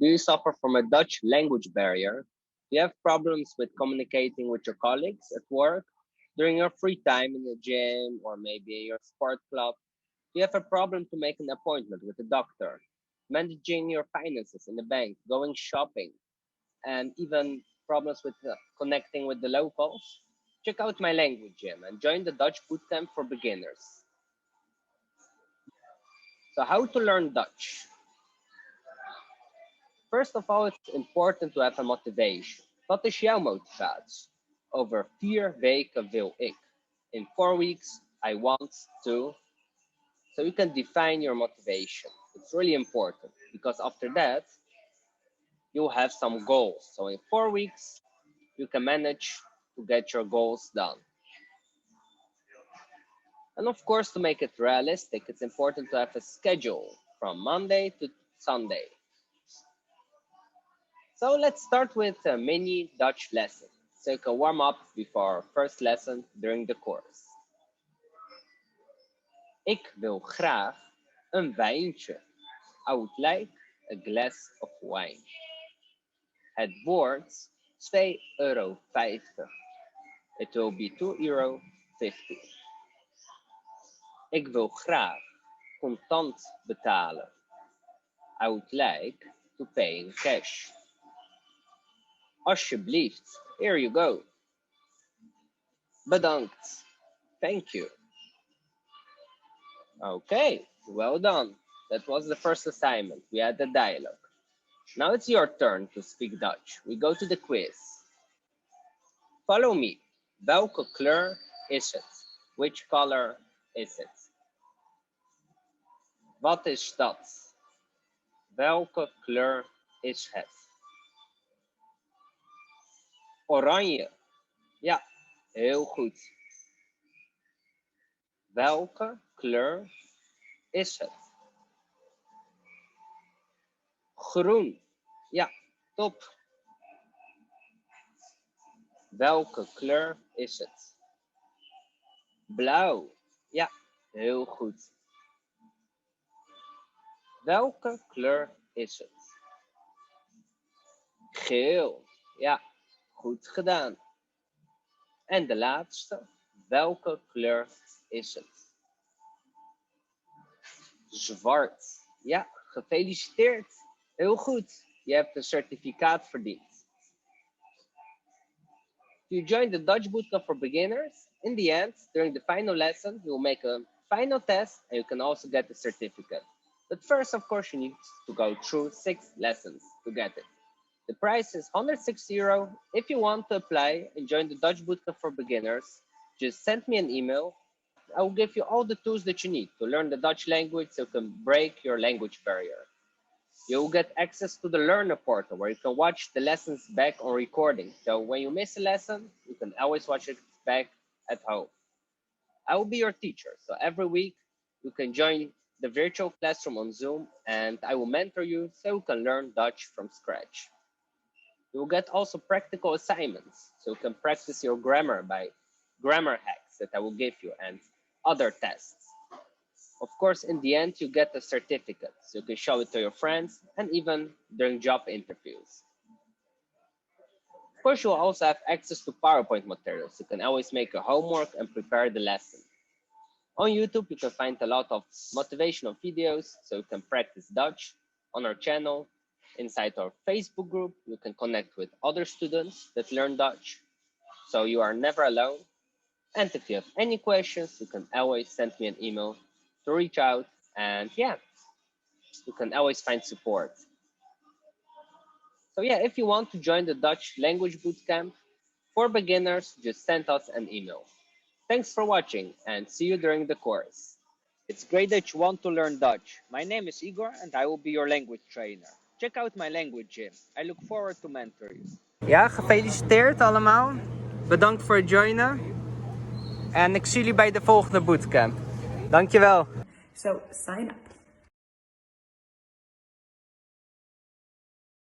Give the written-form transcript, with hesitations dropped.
Do you suffer from a Dutch language barrier? Do you have problems with communicating with your colleagues at work, during your free time in the gym, or maybe in your sport club? Do you have a problem to make an appointment with a doctor, managing your finances in the bank, going shopping, and even problems with connecting with the locals? Check out my language gym and join the Dutch Bootcamp for beginners. So how to learn Dutch? First of all, it's important to have a motivation. Wat is jouw motivatie? Over 4 weken wil ik. In 4 weeks, I want to. So you can define your motivation. It's really important because after that, you'll have some goals. So in 4 weeks, you can manage to get your goals done. And of course, to make it realistic, it's important to have a schedule from Monday to Sunday. So let's start with a mini Dutch lesson, so you can warm up before our first lesson during the course. Ik wil graag een wijntje. I would like a glass of wine. Het wordt €2,50. It will be €2,50. Ik wil graag contant betalen. I would like to pay in cash. Alsjeblieft, here you go. Bedankt. Thank you. Okay, well done. That was the first assignment. We had the dialogue. Now it's your turn to speak Dutch. We go to the quiz. Follow me. Welke kleur is het? Which color is it? Wat is dat? Welke kleur is het? Oranje. Ja, heel goed. Welke kleur is het? Groen. Ja, top. Welke kleur is het? Blauw. Ja, heel goed. Welke kleur is het? Geel. Ja, goed gedaan. En de laatste. Welke kleur is het? Zwart. Ja, gefeliciteerd. Heel goed. Je hebt een certificaat verdiend. You join the Dutch Bootcamp for beginners. In the end, during the final lesson, you will make a final test and you can also get the certificate. But first, of course, you need to go through 6 lessons to get it. The price is €160. If you want to apply and join the Dutch Bootcamp for beginners, just send me an email. I will give you all the tools that you need to learn the Dutch language so you can break your language barrier. You will get access to the Learner portal where you can watch the lessons back on recording. So when you miss a lesson, you can always watch it back at home. I will be your teacher. So every week you can join the virtual classroom on Zoom and I will mentor you so you can learn Dutch from scratch. You will get also practical assignments so you can practice your grammar by grammar hacks that I will give you and other tests. Of course, in the end, you get a certificate so you can show it to your friends and even during job interviews. Of course, you will also have access to PowerPoint materials. You can always make your homework and prepare the lesson. On YouTube, you can find a lot of motivational videos so you can practice Dutch. On our channel, inside our Facebook group, you can connect with other students that learn Dutch, so you are never alone. And if you have any questions, you can always send me an email to reach out, and yeah, you can always find support. So yeah, if you want to join the Dutch Language Bootcamp for beginners, just send us an email. Thanks for watching and see you during the course. It's great that you want to learn Dutch. My name is Igor and I will be your language trainer. Check out my language gym. I look forward to mentor you. Ja, gefeliciteerd allemaal. Bedankt voor het joinen. En ik zie jullie bij de volgende bootcamp. Dankjewel. So sign